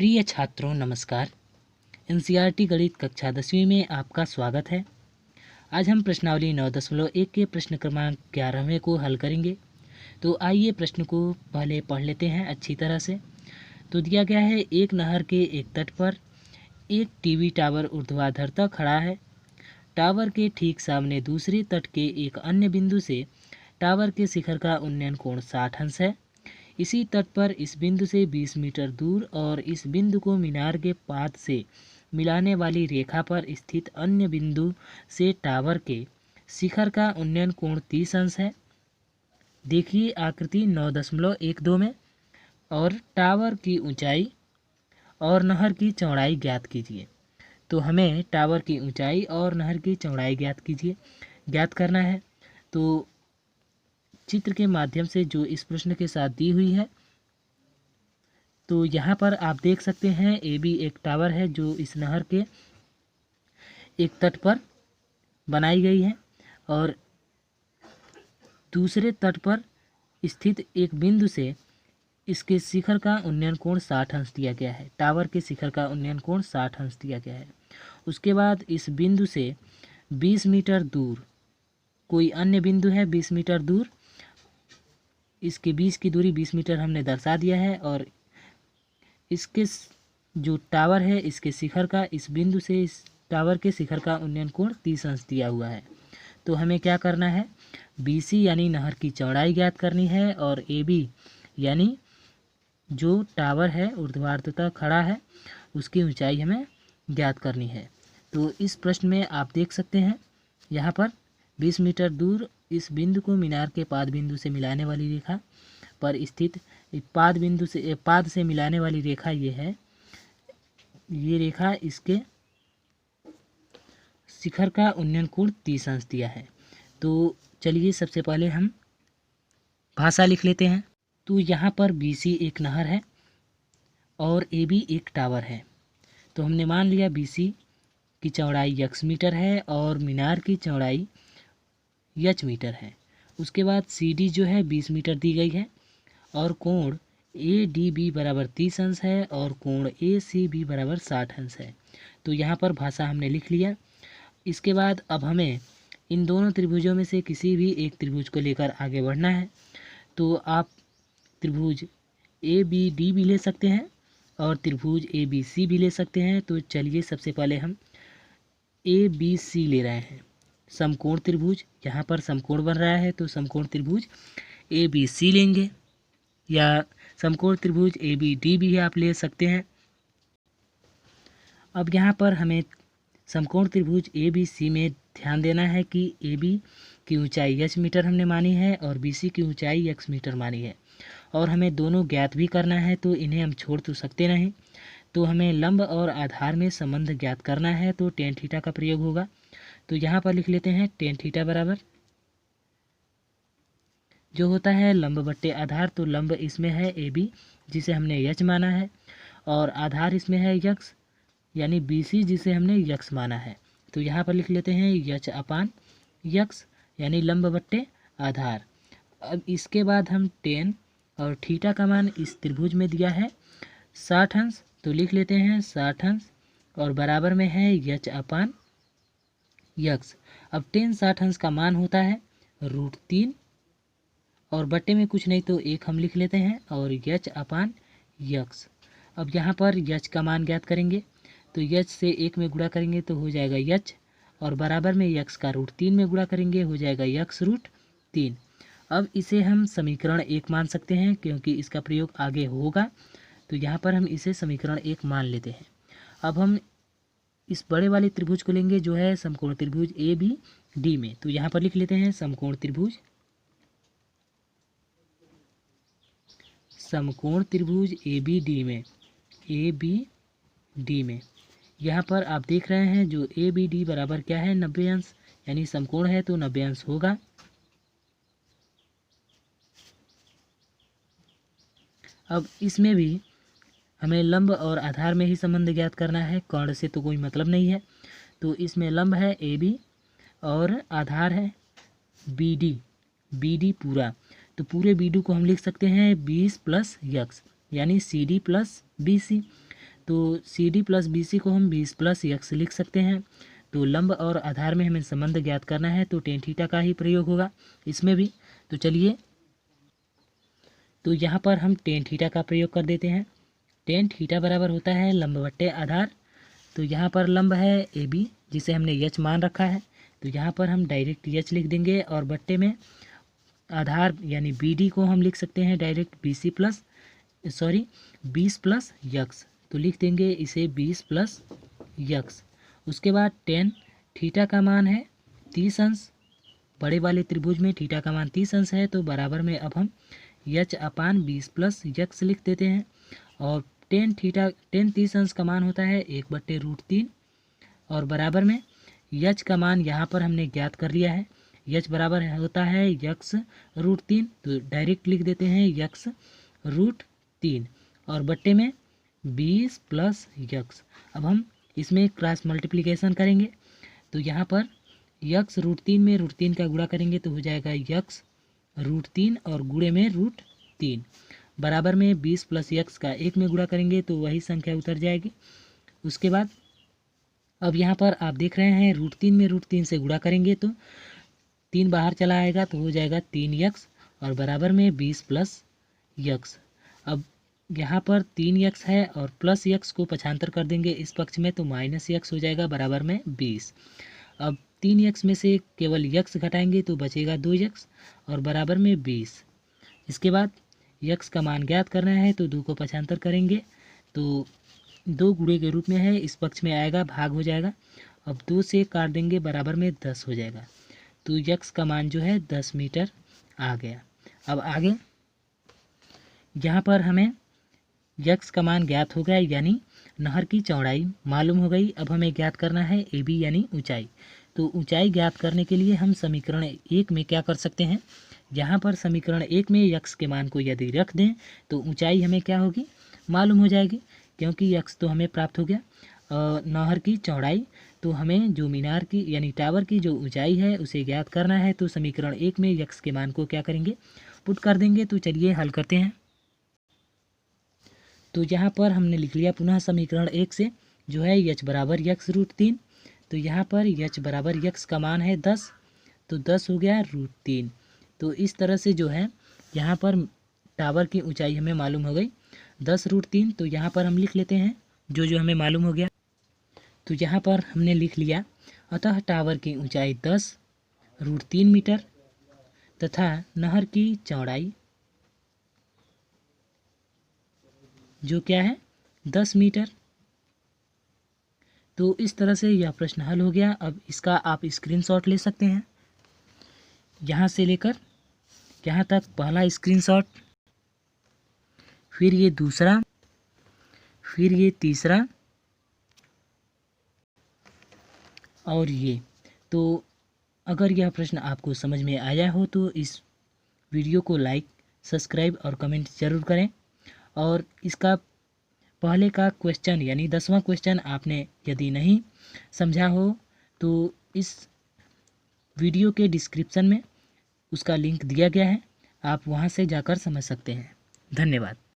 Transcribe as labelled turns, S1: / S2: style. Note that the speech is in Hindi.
S1: प्रिय छात्रों नमस्कार। एनसीईआरटी गणित कक्षा 10वीं में आपका स्वागत है। आज हम प्रश्नावली 9.1 के प्रश्न क्रमांक 11वें को हल करेंगे। तो आइए प्रश्न को पहले पढ़ लेते हैं अच्छी तरह से। तो दिया गया है, एक नहर के एक तट पर एक टीवी टावर ऊर्ध्वाधर तक खड़ा है। टावर के ठीक सामने दूसरे तट के एक अन्य बिंदु से टावर के शिखर का उन्नयन कोण 60 अंश है। इसी तट पर इस बिंदु से 20 मीटर दूर और इस बिंदु को मीनार के पाद से मिलाने वाली रेखा पर स्थित अन्य बिंदु से टावर के शिखर का उन्नयन कोण 30 अंश है। देखिए आकृति 9.12 में। और टावर की ऊंचाई और नहर की चौड़ाई ज्ञात कीजिए। तो हमें टावर की ऊंचाई और नहर की चौड़ाई ज्ञात करना है। तो चित्र के माध्यम से जो इस प्रश्न के साथ दी हुई है, तो यहाँ पर आप देख सकते हैं ए बी एक टावर है जो इस नहर के एक तट पर बनाई गई है और दूसरे तट पर स्थित एक बिंदु से इसके शिखर का उन्नयन कोण 60 अंश दिया गया है। टावर के शिखर का उन्नयन कोण 60 अंश दिया गया है। उसके बाद इस बिंदु से 20 मीटर दूर कोई अन्य बिंदु है। 20 मीटर दूर, इसके बीच की दूरी 20 मीटर हमने दर्शा दिया है और इसके जो टावर है इसके शिखर का इस बिंदु से इस टावर के शिखर का उन्नयन कोण 30 अंश दिया हुआ है। तो हमें क्या करना है, BC यानी नहर की चौड़ाई ज्ञात करनी है और AB यानी जो टावर है ऊर्ध्वाधर तक खड़ा है उसकी ऊंचाई हमें ज्ञात करनी है। तो इस प्रश्न में आप देख सकते हैं यहाँ पर 20 मीटर दूर इस बिंदु को मीनार के पाद बिंदु से मिलाने वाली रेखा पर स्थित पाद से मिलाने वाली रेखा ये है। ये रेखा इसके शिखर का उन्नयन कोण 30 अंश दिया है। तो चलिए सबसे पहले हम भाषा लिख लेते हैं। तो यहाँ पर BC एक नहर है और AB एक टावर है। तो हमने मान लिया BC की चौड़ाई x मीटर है और मीनार की चौड़ाई h मीटर है। उसके बाद CD जो है 20 मीटर दी गई है और कोण ADB बराबर 30 अंश है और कोण ACB बराबर 60 अंश है। तो यहाँ पर भाषा हमने लिख लिया। इसके बाद अब हमें इन दोनों त्रिभुजों में से किसी भी एक त्रिभुज को लेकर आगे बढ़ना है। तो आप त्रिभुज ABD भी ले सकते हैं और त्रिभुज ABC भी ले सकते हैं। तो चलिए सबसे पहले हम ABC ले रहे हैं। समकोण त्रिभुज, यहाँ पर समकोण बन रहा है तो समकोण त्रिभुज ABC लेंगे या समकोण त्रिभुज ABD भी आप ले सकते हैं। अब यहाँ पर हमें समकोण त्रिभुज ABC में ध्यान देना है कि AB की ऊंचाई h मीटर हमने मानी है और BC की ऊंचाई x मीटर मानी है और हमें दोनों ज्ञात भी करना है। तो इन्हें हम छोड़ तो सकते नहीं। तो हमें लंब और आधार में संबंध ज्ञात करना है तो tan थीटा का प्रयोग होगा। तो यहाँ पर लिख लेते हैं tan थीटा बराबर जो होता है लंब बट्टे आधार। तो लंब इसमें है AB जिसे हमने h माना है और आधार इसमें है x यानी BC जिसे हमने x माना है। तो यहाँ पर लिख लेते हैं h अपान x यानी लंब बट्टे आधार। अब इसके बाद हम tan और थीटा का मान इस त्रिभुज में दिया है 60 अंश। तो लिख लेते हैं 60 अंश और बराबर में है h अपान x। अब tan 60 अंश का मान होता है √3 और बट्टे में कुछ नहीं तो 1 हम लिख लेते हैं और h अपान x। अब यहाँ पर h का मान ज्ञात करेंगे तो h से 1 में गुणा करेंगे तो हो जाएगा h और बराबर में x का √3 में गुणा करेंगे हो जाएगा x √3। अब इसे हम समीकरण 1 मान सकते हैं क्योंकि इसका प्रयोग आगे होगा। तो यहाँ पर हम इसे समीकरण 1 मान लेते हैं। अब हम इस बड़े वाले त्रिभुज को लेंगे जो है समकोण त्रिभुज ABD में। तो यहाँ पर लिख लेते हैं समकोण त्रिभुज ABD में यहाँ पर आप देख रहे हैं जो ABD बराबर क्या है 90 अंश यानी समकोण है तो 90 अंश होगा। अब इसमें भी हमें लंब और आधार में ही संबंध ज्ञात करना है, कर्ण से तो कोई मतलब नहीं है। तो इसमें लंब है AB और आधार है BD पूरा। तो पूरे BD को हम लिख सकते हैं 20 + x यानी CD + BC। तो C D plus B C को हम 20 प्लस यक्स लिख सकते हैं। तो लंब और आधार में हमें संबंध ज्ञात करना है तो टेन थीटा का ही प्रयोग होगा इसमें भी। तो चलिए, तो यहाँ पर हम टेन थीटा का प्रयोग कर देते हैं। टेन थीटा बराबर होता है लंब बट्टे आधार। तो यहाँ पर लंब है ए बी जिसे हमने यच मान रखा है, तो यहाँ पर हम डायरेक्ट यच लिख देंगे और बट्टे में आधार यानी बी डी को हम लिख सकते हैं direct B C plus 20 plus यक्स। तो लिख देंगे इसे 20 प्लस यक्स। उसके बाद टेन थीटा का मान है 30 अंश, बड़े वाले त्रिभुज में थीटा का मान 30 अंश है, तो बराबर में अब हम यच अपान 20 प्लस यक्स लिख देते हैं। और टेन 30 अंश का मान होता है 1/√3 और बराबर में यच का मान यहाँ पर हमने ज्ञात कर लिया है। यच बराबर होता है यक्स√3, तो डायरेक्ट लिख देते हैं यक्स√3 और बट्टे में 20 प्लस यक्स। अब हम इसमें क्रॉस मल्टीप्लिकेशन करेंगे तो यहाँ पर यक्स√3 में √3 का गुणा करेंगे तो हो जाएगा यक्स√3 और गुणे में √3 बराबर में 20 प्लस यक्स का 1 में गुणा करेंगे तो वही संख्या उतर जाएगी। उसके बाद अब यहाँ पर आप देख रहे हैं √3 में √3 से गुणा करेंगे तो 3 बाहर चला आएगा तो हो जाएगा 3 यक्स और बराबर में 20 प्लस यक्स। अब यहाँ पर 3 यक्स है और प्लस यक्स को पक्षांतर कर देंगे इस पक्ष में तो माइनस यक्स हो जाएगा बराबर में 20। अब 3 यक्स में से केवल यक्स घटाएंगे तो बचेगा 2 यक्स और बराबर में 20। इसके बाद यक्स का मान ज्ञात करना है तो 2 को पक्षांतर करेंगे तो 2 गुणे के रूप में है, इस पक्ष में आएगा भाग हो जाएगा। अब 2 से काट देंगे बराबर में 10 हो जाएगा, तो यक्स का मान जो है 10 मीटर आ गया। अब आगे यहाँ पर हमें यक्स का मान ज्ञात हो गया यानी नहर की चौड़ाई मालूम हो गई। अब हमें ज्ञात करना है ए बी यानी ऊंचाई। तो ऊंचाई ज्ञात करने के लिए हम समीकरण 1 में क्या कर सकते हैं, यहाँ पर समीकरण 1 में यक्स के मान को यदि रख दें तो ऊंचाई हमें क्या होगी मालूम हो जाएगी, क्योंकि यक्स तो हमें प्राप्त हो गया। नहर की चौड़ाई तो हमें जो मीनार की यानी टावर की जो ऊंचाई है उसे ज्ञात करना है, तो समीकरण 1 में यक्स के मान को क्या करेंगे पुट कर देंगे। तो चलिए हल करते हैं। तो यहाँ पर हमने लिख लिया पुनः समीकरण 1 से जो है यच बराबर यक्स√3। तो यहाँ पर यच बराबर यक्स का मान है 10, तो 10 हो गया √3। तो इस तरह से जो है यहाँ पर टावर की ऊंचाई हमें मालूम हो गई 10√3। तो यहाँ पर हम लिख लेते हैं जो जो हमें मालूम हो गया। तो यहाँ पर हमने लिख लिया अतः टावर की ऊंचाई 10√3 मीटर तथा नहर की चौड़ाई जो क्या है 10 मीटर। तो इस तरह से यह प्रश्न हल हो गया। अब इसका आप स्क्रीनशॉट ले सकते हैं, यहाँ से लेकर यहाँ तक पहला स्क्रीनशॉट, फिर ये दूसरा, फिर ये तीसरा और ये। तो अगर यह प्रश्न आपको समझ में आया हो तो इस वीडियो को लाइक, सब्सक्राइब और कमेंट ज़रूर करें। और इसका पहले का क्वेश्चन यानी 10वां क्वेश्चन आपने यदि नहीं समझा हो तो इस वीडियो के डिस्क्रिप्शन में उसका लिंक दिया गया है, आप वहां से जाकर समझ सकते हैं। धन्यवाद।